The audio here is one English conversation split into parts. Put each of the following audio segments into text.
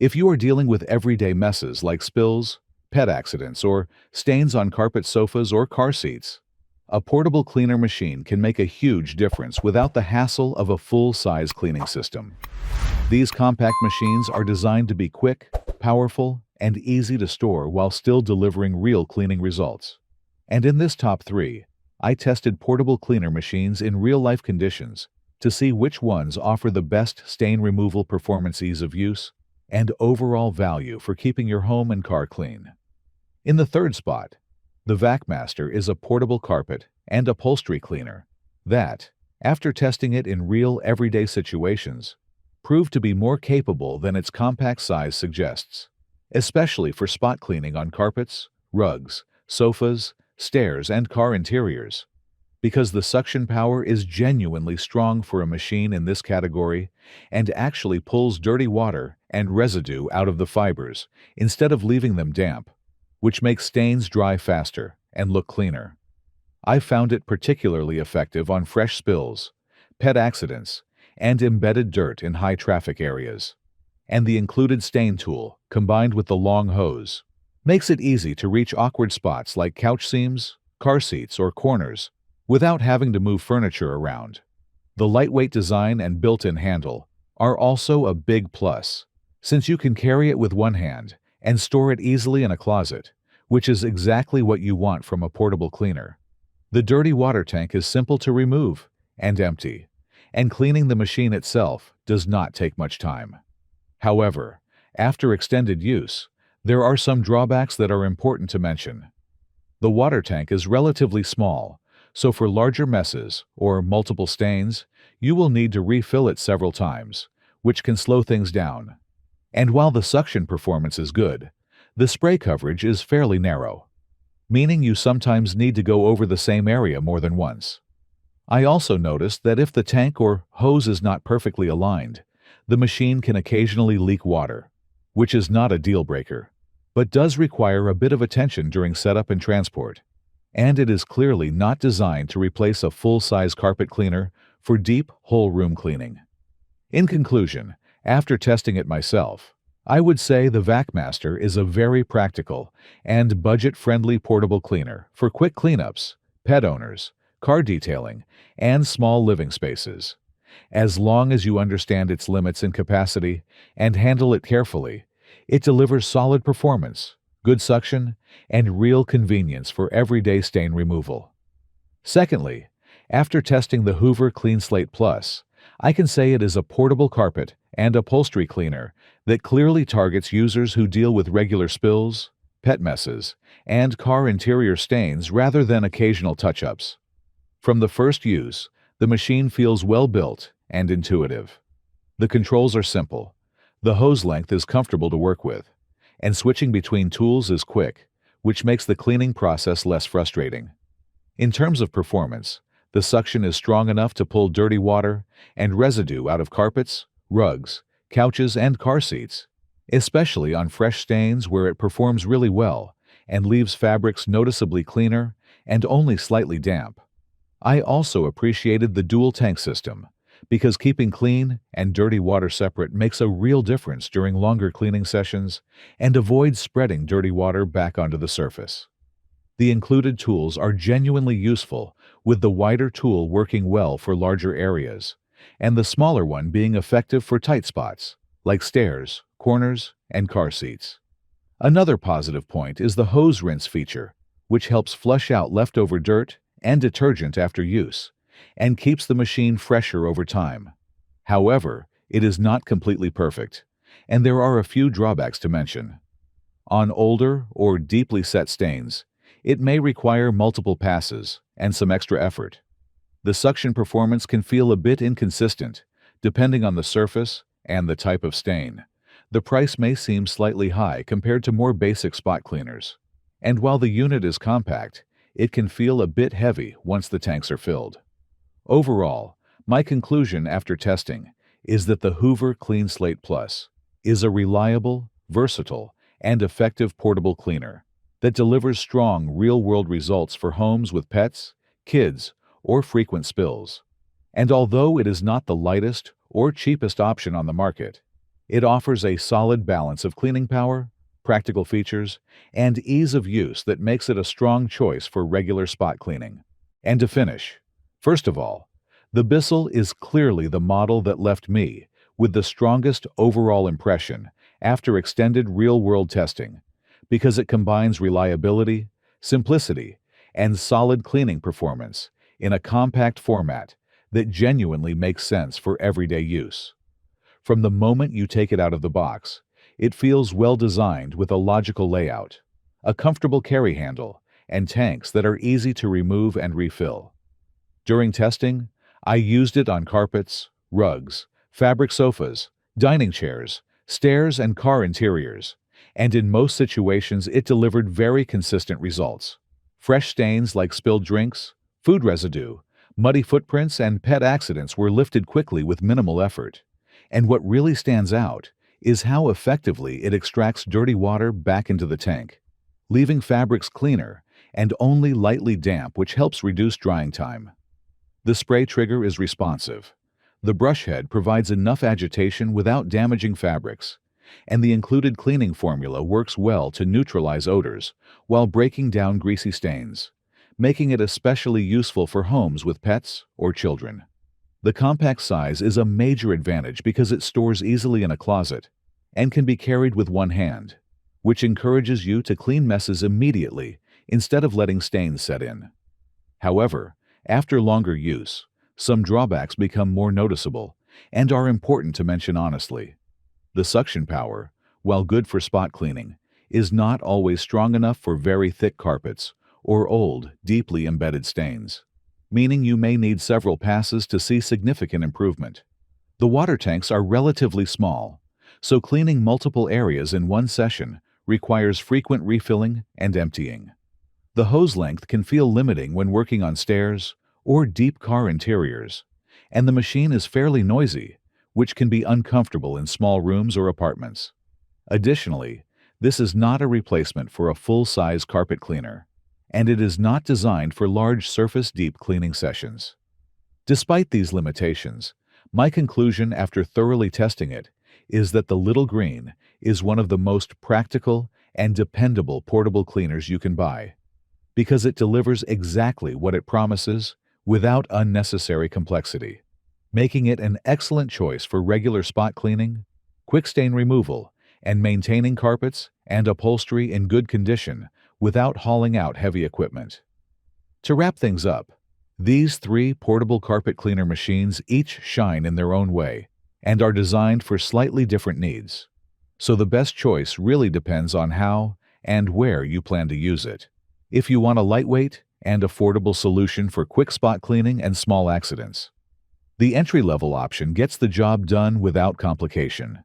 If you are dealing with everyday messes like spills, pet accidents, or stains on carpet, sofas, or car seats, a portable cleaner machine can make a huge difference without the hassle of a full-size cleaning system. These compact machines are designed to be quick, powerful, and easy to store while still delivering real cleaning results. And in this top 3, I tested portable cleaner machines in real-life conditions to see which ones offer the best stain removal performance, ease of use, and overall value for keeping your home and car clean. In the third spot, the VacMaster is a portable carpet and upholstery cleaner that, after testing it in real everyday situations, proved to be more capable than its compact size suggests, especially for spot cleaning on carpets, rugs, sofas, stairs, and car interiors. Because the suction power is genuinely strong for a machine in this category and actually pulls dirty water and residue out of the fibers instead of leaving them damp, which makes stains dry faster and look cleaner. I found it particularly effective on fresh spills, pet accidents, and embedded dirt in high-traffic areas. And the included stain tool, combined with the long hose, makes it easy to reach awkward spots like couch seams, car seats, or corners without having to move furniture around. The lightweight design and built-in handle are also a big plus, since you can carry it with one hand and store it easily in a closet, which is exactly what you want from a portable cleaner. The dirty water tank is simple to remove and empty, and cleaning the machine itself does not take much time. However, after extended use, there are some drawbacks that are important to mention. The water tank is relatively small, so for larger messes or multiple stains, you will need to refill it several times, which can slow things down. And while the suction performance is good, the spray coverage is fairly narrow, meaning you sometimes need to go over the same area more than once. I also noticed that if the tank or hose is not perfectly aligned, the machine can occasionally leak water, which is not a deal breaker, but does require a bit of attention during setup and transport. And it is clearly not designed to replace a full-size carpet cleaner for deep, whole room cleaning. In conclusion, after testing it myself, I would say the VacMaster is a very practical and budget-friendly portable cleaner for quick cleanups, pet owners, car detailing, and small living spaces. As long as you understand its limits and capacity and handle it carefully, it delivers solid performance, good suction, and real convenience for everyday stain removal. Secondly, after testing the Hoover Clean Slate Plus, I can say it is a portable carpet and upholstery cleaner that clearly targets users who deal with regular spills, pet messes, and car interior stains rather than occasional touch-ups. From the first use, the machine feels well-built and intuitive. The controls are simple, the hose length is comfortable to work with, and switching between tools is quick, which makes the cleaning process less frustrating. In terms of performance, the suction is strong enough to pull dirty water and residue out of carpets, rugs, couches, and car seats, especially on fresh stains where it performs really well and leaves fabrics noticeably cleaner and only slightly damp. I also appreciated the dual tank system, because keeping clean and dirty water separate makes a real difference during longer cleaning sessions and avoids spreading dirty water back onto the surface. The included tools are genuinely useful, with the wider tool working well for larger areas, and the smaller one being effective for tight spots, like stairs, corners, and car seats. Another positive point is the hose rinse feature, which helps flush out leftover dirt and detergent after use, and keeps the machine fresher over time. However, it is not completely perfect, and there are a few drawbacks to mention. On older or deeply set stains, it may require multiple passes and some extra effort. The suction performance can feel a bit inconsistent, depending on the surface and the type of stain. The price may seem slightly high compared to more basic spot cleaners. And while the unit is compact, it can feel a bit heavy once the tanks are filled. Overall, my conclusion after testing is that the Hoover Clean Slate Plus is a reliable, versatile, and effective portable cleaner that delivers strong, real-world results for homes with pets, kids, or frequent spills. And although it is not the lightest or cheapest option on the market, It offers a solid balance of cleaning power, practical features, and ease of use that makes it a strong choice for regular spot cleaning. And to finish, first of all, the Bissell is clearly the model that left me with the strongest overall impression after extended real-world testing, because it combines reliability, simplicity, and solid cleaning performance in a compact format that genuinely makes sense for everyday use. From the moment you take it out of the box, it feels well designed with a logical layout, a comfortable carry handle, and tanks that are easy to remove and refill. During testing, I used it on carpets, rugs, fabric sofas, dining chairs, stairs, and car interiors, and in most situations it delivered very consistent results. Fresh stains like spilled drinks, food residue, muddy footprints, and pet accidents were lifted quickly with minimal effort. And what really stands out is how effectively it extracts dirty water back into the tank, leaving fabrics cleaner and only lightly damp, which helps reduce drying time. The spray trigger is responsive. The brush head provides enough agitation without damaging fabrics, and the included cleaning formula works well to neutralize odors while breaking down greasy stains, making it especially useful for homes with pets or children. The compact size is a major advantage because it stores easily in a closet and can be carried with one hand, which encourages you to clean messes immediately instead of letting stains set in. However, after longer use, some drawbacks become more noticeable and are important to mention honestly. The suction power, while good for spot cleaning, is not always strong enough for very thick carpets or old, deeply embedded stains, meaning you may need several passes to see significant improvement. The water tanks are relatively small, so cleaning multiple areas in one session requires frequent refilling and emptying. The hose length can feel limiting when working on stairs or deep car interiors, and the machine is fairly noisy, which can be uncomfortable in small rooms or apartments. Additionally, this is not a replacement for a full-size carpet cleaner, and it is not designed for large surface deep cleaning sessions. Despite these limitations, my conclusion after thoroughly testing it is that the Little Green is one of the most practical and dependable portable cleaners you can buy, because it delivers exactly what it promises without unnecessary complexity, making it an excellent choice for regular spot cleaning, quick stain removal, and maintaining carpets and upholstery in good condition without hauling out heavy equipment. To wrap things up, these three portable carpet cleaner machines each shine in their own way and are designed for slightly different needs, so the best choice really depends on how and where you plan to use it. If you want a lightweight and affordable solution for quick spot cleaning and small accidents, the entry-level option gets the job done without complication.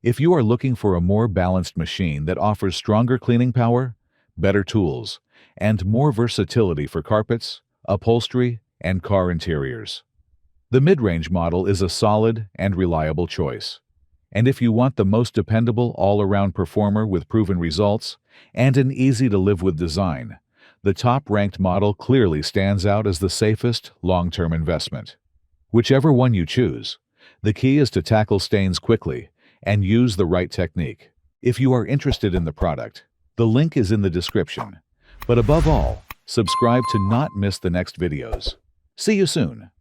If you are looking for a more balanced machine that offers stronger cleaning power, better tools, and more versatility for carpets, upholstery, and car interiors, the mid-range model is a solid and reliable choice. And if you want the most dependable all-around performer with proven results and an easy-to-live-with design, the top-ranked model clearly stands out as the safest long-term investment. Whichever one you choose, the key is to tackle stains quickly and use the right technique. If you are interested in the product, the link is in the description. But above all, subscribe to not miss the next videos. See you soon.